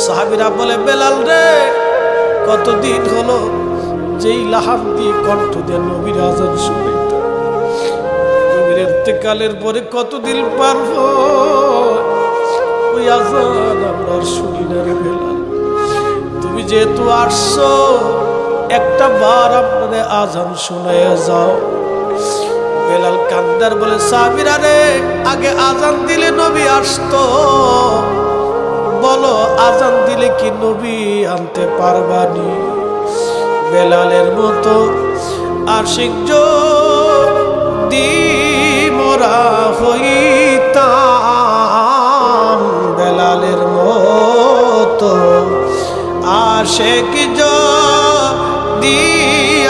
সাহাবীরা বলে, বেলাল রে, কতদিন হলো যেই লাহান দিয়ে কণ্ঠ দিয়ে নবীর আজান শুনাইত, নবীর ইন্তেকালের পরে কতদিন পার ওই আজান আমরা শুনি না রে বেলাল। তুমি যেহেতু আসছো, একটা বার আপনাদের আজান শোনায় যাও। বেলাল কান্দার বলে, সাহাবীরা রে, আগে আজান দিলে নবী আসতো, বলো আজান দিলে কি নবী আনতে পারবানি? বেলালের মতো আশিক যদি মোরা হইতাম, বেলালের মতো আশিক যদি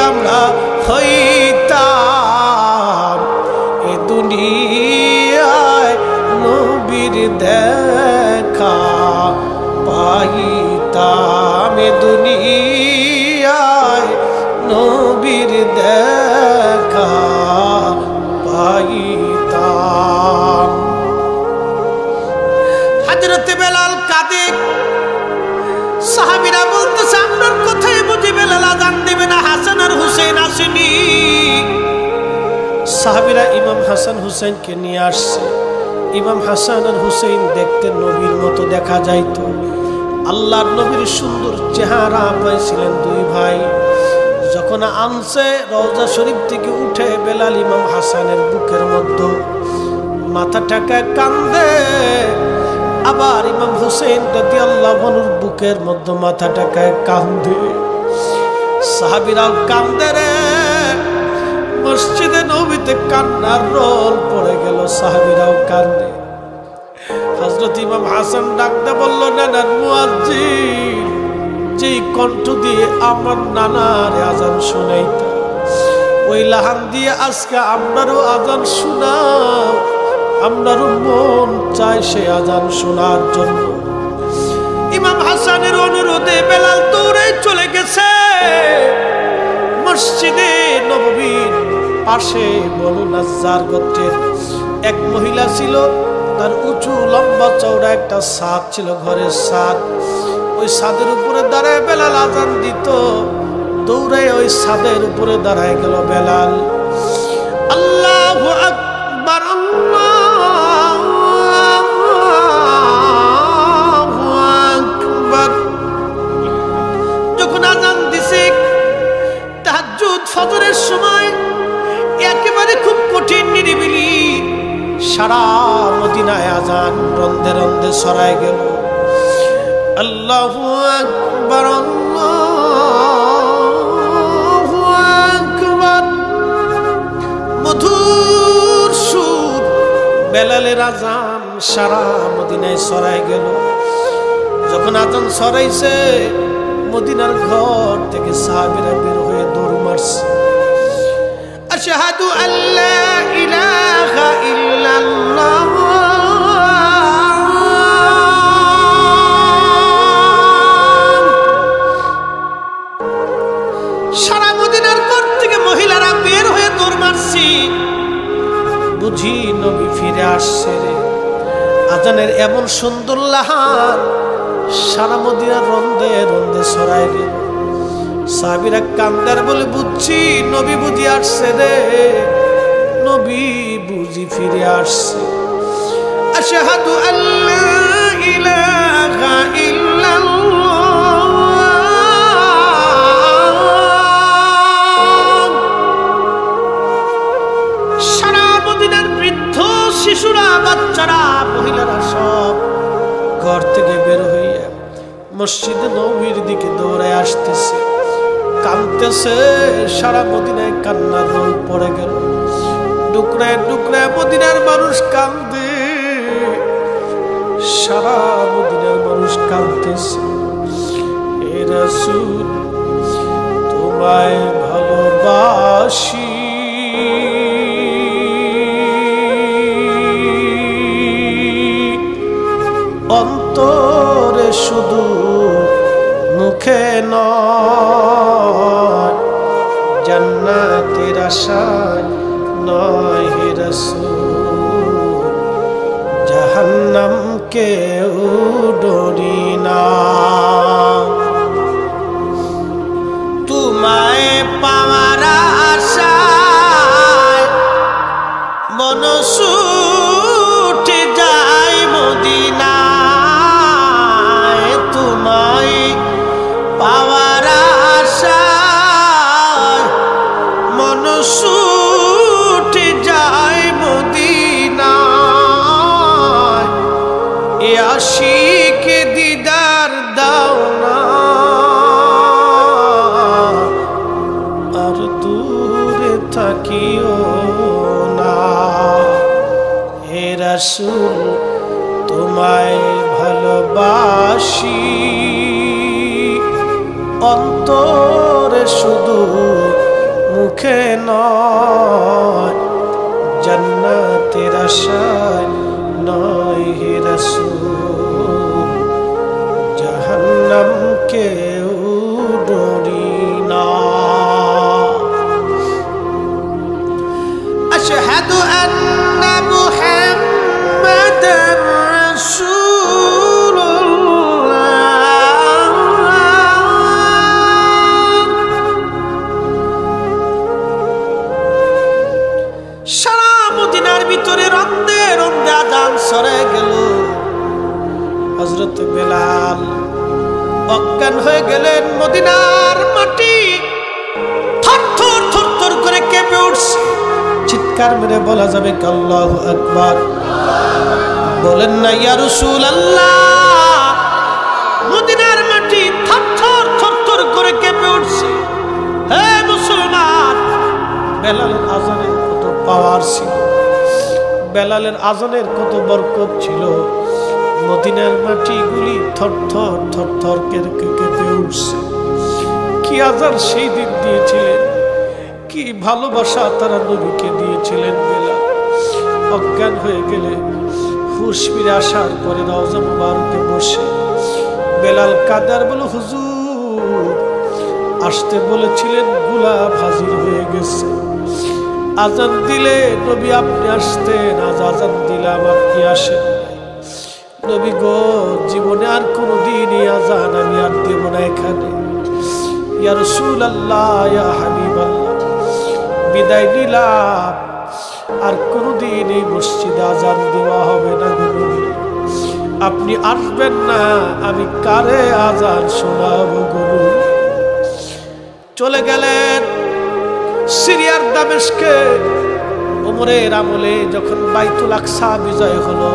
আমরা হইতাম, এ দুনিয়ায় নবীর দেখা পাইতাম, এ দুনিয়ায় নবীর দেখা পাইতাম। হযরত বেলাল কাঁদে। সাহাবীরা বলতেছে, আপনার কথাই বুঝি বেলাল আজান দিবে না? হাসান আর হুসেন আসেনি। সাহাবীরা ইমাম হাসান হুসেনকে নিয়ে আসছে। ইমাম হাসান আর হুসেন দেখতে নবীর মতো দেখা যাইত। আল্লাহর নবীর সুন্দর চেহারা পাইছিলেন দুই ভাই। যখন আনছে, রওজা শরীফ থেকে উঠে বেলাল ইমাম হাসানের বুকের মধ্যে মাথা ঠেকায় কান্দে, আবার ইমাম হুসেন রাদিয়াল্লাহু আনহুর বুকের মধ্যে মাথা ঠেকায় কান্দে। সাহাবীরাও কান্দে রে। মসজিদে নবীতে কান্নার রোল পড়ে গেল, সাহাবীরাও কান্দে। হযরত ইমাম হাসান ডাকতে বলল, নানার মুয়াজ্জিন, যেই কণ্ঠ দিয়ে আমার নানার আজান শোনাইতা, ওই লাহান দিয়ে আজকে আপনারও আজান শোনাও। আপনারও মন চায় সে আজান শোনার জন্য। ইমাম হাসানের অনুরোধে বেলাল দৌড়ে চলে গেছে মসজিদে নববীর পাশে। বনু নাজ্জার গোত্রের এক মহিলা ছিল, তার উঁচু লম্বা চওড়া একটা ছাদ ছিল, ঘরের ছাদ। ওই ছাদের উপরে দাঁড়ায় বেলাল আজান দিত। দৌড়ে ওই ছাদের উপরে দাঁড়ায় গেল বেলাল। আল্লাহু আকবার, আল্লাহু আকবার। যখন আজান দিছে তাহাজ্জুদ ফজরের সময়, একেবারে খুব কঠিন নিরিবিলি, সারা মদিনায় আজান রন্দে রন্দে ছড়ায় গেল। আল্লাহু আকবার, আল্লাহু আকবার। মধুর সুর বেলালের আজান সারা মদিনায় ছড়ায় গেল। যখন আজান ছড়াইছে, মদিনার ঘর থেকে সাহাবীরা বের হয়ে দৌড় মারছে। আশহাদু আল্লা ইলাহা ইল্লাল্লাহ, সারা মদিনার ঘর থেকে মহিলারা বের হয়ে দৌড় মারছি। বুঝি নবী ফিরে আসছে রে। আজানের এমন সুন্দর লাহান সারা মদিনার রন্দে রন্দে ছড়ায় গেল। সাহাবীরা কান্দার বলে, বুঝছি নবী বুঝি আসছে রে, নবী বুঝি ফিরে আসছে। আশহাদু আল্লা ইলাহা ইল্লাল্লাহ। সারা মদিনার বৃদ্ধ, শিশুরা, বাচ্চারা, মহিলারা সব ঘর থেকে বের হইয়া মসজিদে নববীর দিকে দৌড়ে আসতেছে, কাঁদতেছে। সারা মদিনায় কান্নার রোল পড়ে গেল। টুকরায় টুকরায় মদিনার মানুষ কাঁদে, সারা মদিনার মানুষ কাঁদতেছে। হে রাসূল, তোমায় ভালোবাসি, অন্তরে শুধু, মুখে নয়, জান্নাতের আশায় নয় হে রাসূল, জাহান্নামকেও ডরি না। রাসূল তোমায় ভালোবাসি অন্তরে শুধু মুখে নয় জান্নাতের আশায় নয় হে রাসূল জাহান্নাম কেউ ডরি না আশহাদু আন্না মুহাম্মাদার ভিতরে রন্দে রন্দে আজান সরে গেল হযরত বেলাল অজ্ঞান হয়ে গেলেন মদিনার মাটি থরথর থরথর করে কেঁপে উঠছে চিৎকার মেরে বলা যাবে আল্লাহু আকবার বলেন না ইয়া রাসূলুল্লাহ মদিনার মাটি থরথর থরথর করে কেঁপে উঠছে হে মুসলমান বেলালের আজানের কত পাওয়ার ছিল বেলালের আজানের কত বরকত ছিল মদিনার মাটিগুলি থরথর থরথর কেঁপে উঠছে কি আজান সেই দিন দিয়েছিলেন কি ভালোবাসা তারা নবীকে দিয়েছিলেন বেলাল অজ্ঞান হয়ে গেলে হুঁশ ফিরে আসার পরে রওজা মুবারকে বসে বেলাল কাদার বলে হুজুর আসতে বলেছিলেন গোলাপ হাজির হয়ে গেছে আজান দিলে নবী আপনি আসতেন আজ আজান দিলাম আপনি আসেন নবী গো জীবনে আর কোনোদিনই আজান আমি আর দেব না এখানে ইয়া রাসূলুল্লাহ ইয়া হাবিবাল্লাহ বিদায় নিলাম আর কোনোদিন এই মসজিদে আজান দেওয়া হবে না গো নবী আপনি আসবেন না আমি কারে আজান শোনাবো গো নবী চলে গেলেন সিরিয়ার দামেস্কে ওমরের আমলে যখন বাইতুল আকসা বিজয় হলো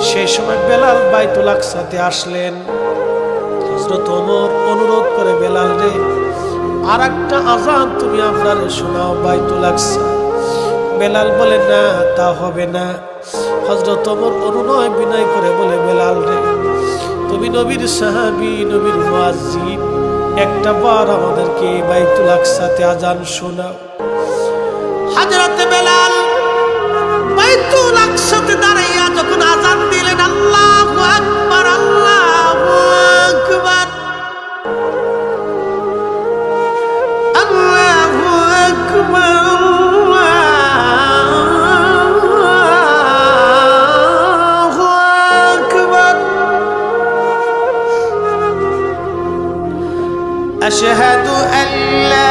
সেই সময় বেলাল বাইতুল আকসাতে আসলেন হযরত ওমর অনুরোধ করে বেলাল রে আর একটা আজান তুমি আপনারে শোনাও বাইতুল আকসা বেলাল বলে না তা হবে না হযরত ওমর অনুনয় বিনয় করে বলে বেলাল রে তুমি নবীর সাহাবী নবীর মুয়াজ্জিন একটা বার আমাদেরকে বাইতুল আকসাতে আজান শোনাও হযরত বেলাল বাইতুল আকসাতে দাঁড়াইয়া যখন আজান দিলেন আল্লাহু আকবার আল্লাহু আকবার আল্লাহু আকবার আল্লাহু আকবার আশহাদু আল্লা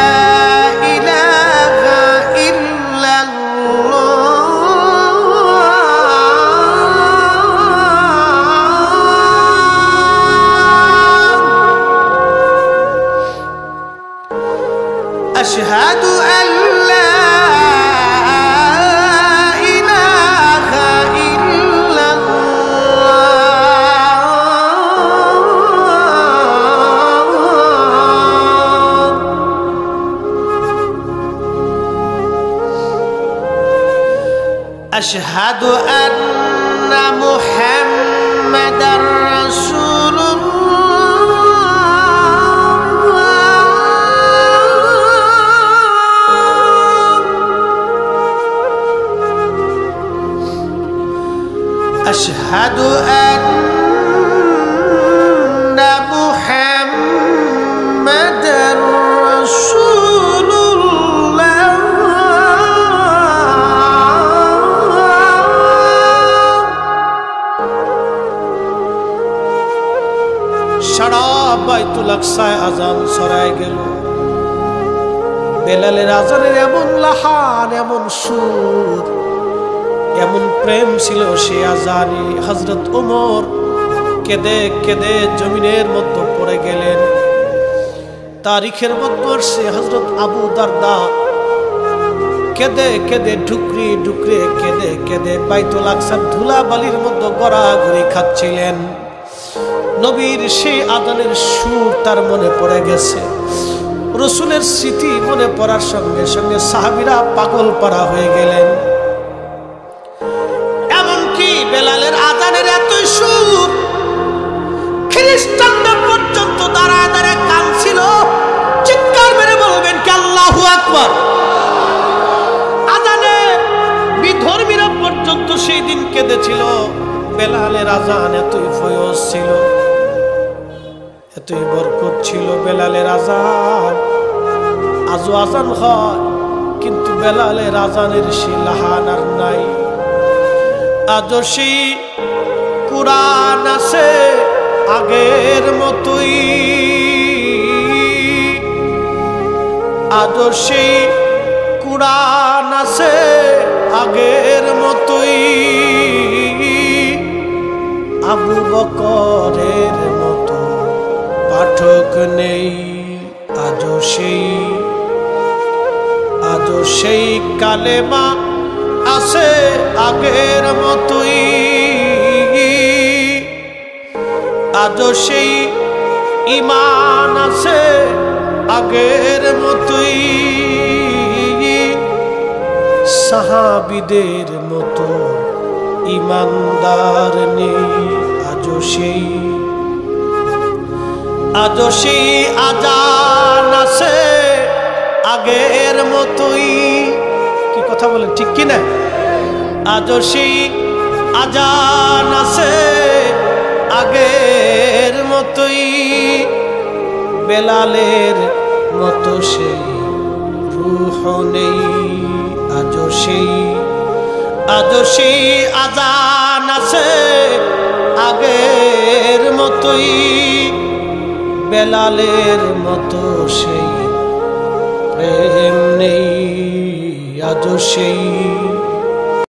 ইলাহা أشهد أن لا إله إلا الله أشهد أن محمدا رسول أشهد أن محمدا رسول الله সারা বাইতুল আকসায় আজান ছড়ায় গেল বেলালের আজানের এমন লাহান এমন সুর এমন প্রেম ছিল সে আজানে হযরত ওমর কেঁদে কেঁদে জমিনের মধ্যে পড়ে গেলেন তারিখের মধ্যে আসছে হযরত আবু দারদা কেঁদে কেঁদে ঢুকরি ঢুকরে কেঁদে কেঁদে বাইতুল আকসার ধুলাবালির মধ্যে গড়াগড়ি খাচ্ছিলেন নবীর সেই আজানের সুর তার মনে পড়ে গেছে রাসূলের স্মৃতি মনে পড়ার সঙ্গে সঙ্গে সাহাবীরা পাগল পারা হয়ে গেলেন এমনকি খ্রিস্টানরা পর্যন্ত দাঁড়ায় দাঁড়ায় কাঁদছিল। চিৎকার মেরে বলবেন কি আল্লাহু আকবার। আজানে বিধর্মীরা পর্যন্ত সেই দিন কেঁদেছিল। বেলালের আজান এতই ফয়জ ছিল, এতই বরকত ছিল বেলালের আজান। আজও আজান হয়, কিন্তু বেলালের আজানের সেই লাহান আর নাই। আজও সেই কুরআন আছে আগের মতোই, আজও সেই কুরআন আছে আগের মতোই। আবু বকরের মতো পাঠক নেই আজও সেই কালেমা আছে আগের মতোই। আজও সেই ঈমান আছে আগের মতোই। সাহাবীদের মতো ঈমানদার নেই আজও সেই আজান আছে আগের মতোই। কি কথা বলেন, ঠিক কি না? আজও সেই আজান আছে আগের মতোই। বেলালের মতো সেই রূহ নেই আজও সেই আজান আছে আগের মতোই। বেলালের মতো সেই প্রেম নেই আজও সেই